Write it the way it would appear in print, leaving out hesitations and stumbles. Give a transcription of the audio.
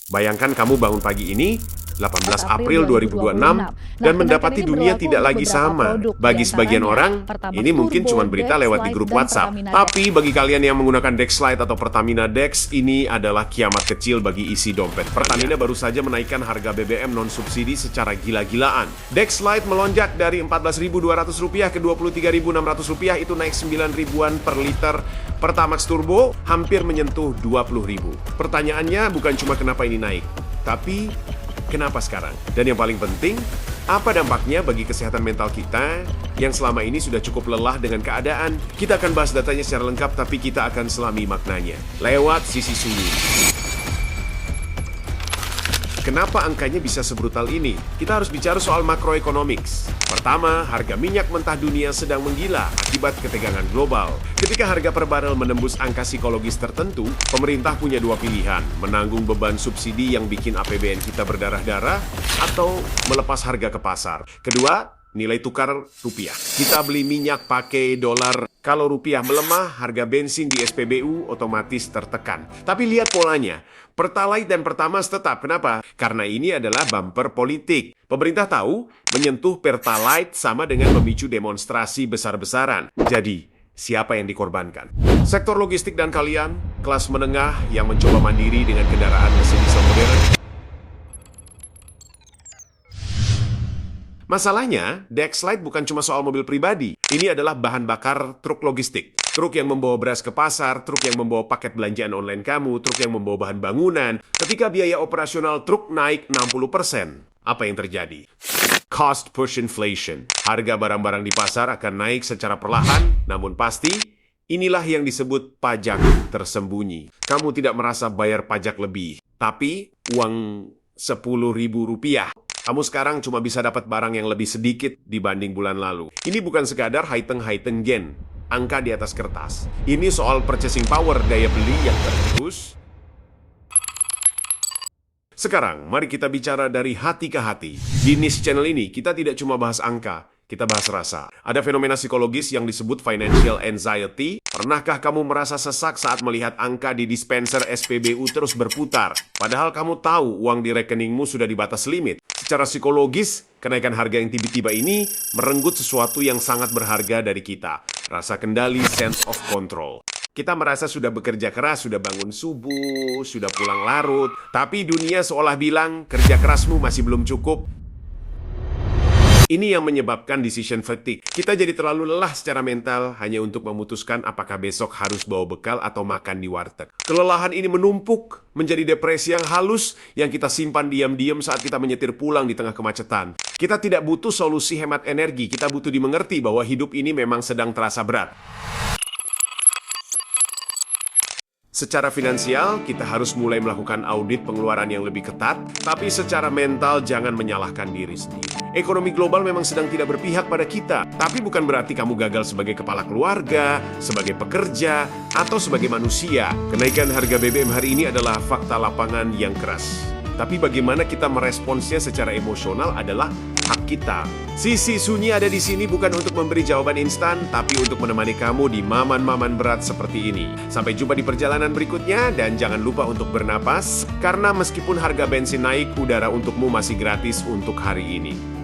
Bayangkan kamu bangun pagi ini, 18 April 2026, dan mendapati dunia tidak lagi sama. Bagi sebagian orang, ini mungkin cuma berita lewat di grup WhatsApp. Tapi bagi kalian yang menggunakan Dexlite atau Pertamina Dex, ini adalah kiamat kecil bagi isi dompet. Pertamina baru saja menaikkan harga BBM non-subsidi secara gila-gilaan. Dexlite melonjak dari Rp14.200 ke Rp23.600, itu naik 9 ribuan per liter. Pertamax Turbo hampir menyentuh Rp20.000. Pertanyaannya bukan cuma kenapa ini naik, tapi kenapa sekarang? Dan yang paling penting, apa dampaknya bagi kesehatan mental kita yang selama ini sudah cukup lelah dengan keadaan? Kita akan bahas datanya secara lengkap, tapi kita akan selami maknanya lewat sisi sunyi. Kenapa angkanya bisa sebrutal ini? Kita harus bicara soal macroeconomics. Pertama, harga minyak mentah dunia sedang menggila akibat ketegangan global. Ketika harga per barel menembus angka psikologis tertentu, pemerintah punya dua pilihan: menanggung beban subsidi yang bikin APBN kita berdarah-darah, atau melepas harga ke pasar. Kedua, nilai tukar rupiah. Kita beli minyak pakai dolar. Kalau rupiah melemah, harga bensin di SPBU otomatis tertekan. Tapi lihat polanya. Pertalite dan Pertamax tetap. Kenapa? Karena ini adalah bumper politik. Pemerintah tahu menyentuh Pertalite sama dengan memicu demonstrasi besar-besaran. Jadi, siapa yang dikorbankan? Sektor logistik dan kalian, kelas menengah yang mencoba mandiri dengan kendaraan mesin diesel modern. Masalahnya, Dexlite bukan cuma soal mobil pribadi. Ini adalah bahan bakar truk logistik. Truk yang membawa beras ke pasar, truk yang membawa paket belanjaan online kamu, truk yang membawa bahan bangunan. Ketika biaya operasional truk naik 60%, apa yang terjadi? Cost push inflation. Harga barang-barang di pasar akan naik secara perlahan, namun pasti, inilah yang disebut pajak tersembunyi. Kamu tidak merasa bayar pajak lebih, tapi uang Rp10.000. Kamu sekarang cuma bisa dapat barang yang lebih sedikit dibanding bulan lalu. Ini bukan sekadar haiteng-haiteng gen, angka di atas kertas. Ini soal purchasing power, daya beli yang tergerus. Sekarang, mari kita bicara dari hati ke hati. Di niche channel ini, kita tidak cuma bahas angka, kita bahas rasa. Ada fenomena psikologis yang disebut financial anxiety. Pernahkah kamu merasa sesak saat melihat angka di dispenser SPBU terus berputar? Padahal kamu tahu uang di rekeningmu sudah di batas limit. Secara psikologis, kenaikan harga yang tiba-tiba ini merenggut sesuatu yang sangat berharga dari kita. Rasa kendali, sense of control. Kita merasa sudah bekerja keras, sudah bangun subuh, sudah pulang larut. Tapi dunia seolah bilang, kerja kerasmu masih belum cukup. Ini yang menyebabkan decision fatigue. Kita jadi terlalu lelah secara mental hanya untuk memutuskan apakah besok harus bawa bekal atau makan di warteg. Kelelahan ini menumpuk menjadi depresi yang halus yang kita simpan diam-diam saat kita menyetir pulang di tengah kemacetan. Kita tidak butuh solusi hemat energi, kita butuh dimengerti bahwa hidup ini memang sedang terasa berat. Secara finansial, kita harus mulai melakukan audit pengeluaran yang lebih ketat, tapi secara mental jangan menyalahkan diri sendiri. Ekonomi global memang sedang tidak berpihak pada kita, tapi bukan berarti kamu gagal sebagai kepala keluarga, sebagai pekerja, atau sebagai manusia. Kenaikan harga BBM hari ini adalah fakta lapangan yang keras. Tapi bagaimana kita meresponsnya secara emosional adalah hak kita. Sisi sunyi ada di sini bukan untuk memberi jawaban instan, tapi untuk menemani kamu di maman-maman berat seperti ini. Sampai jumpa di perjalanan berikutnya, dan jangan lupa untuk bernapas, karena meskipun harga bensin naik, udara untukmu masih gratis untuk hari ini.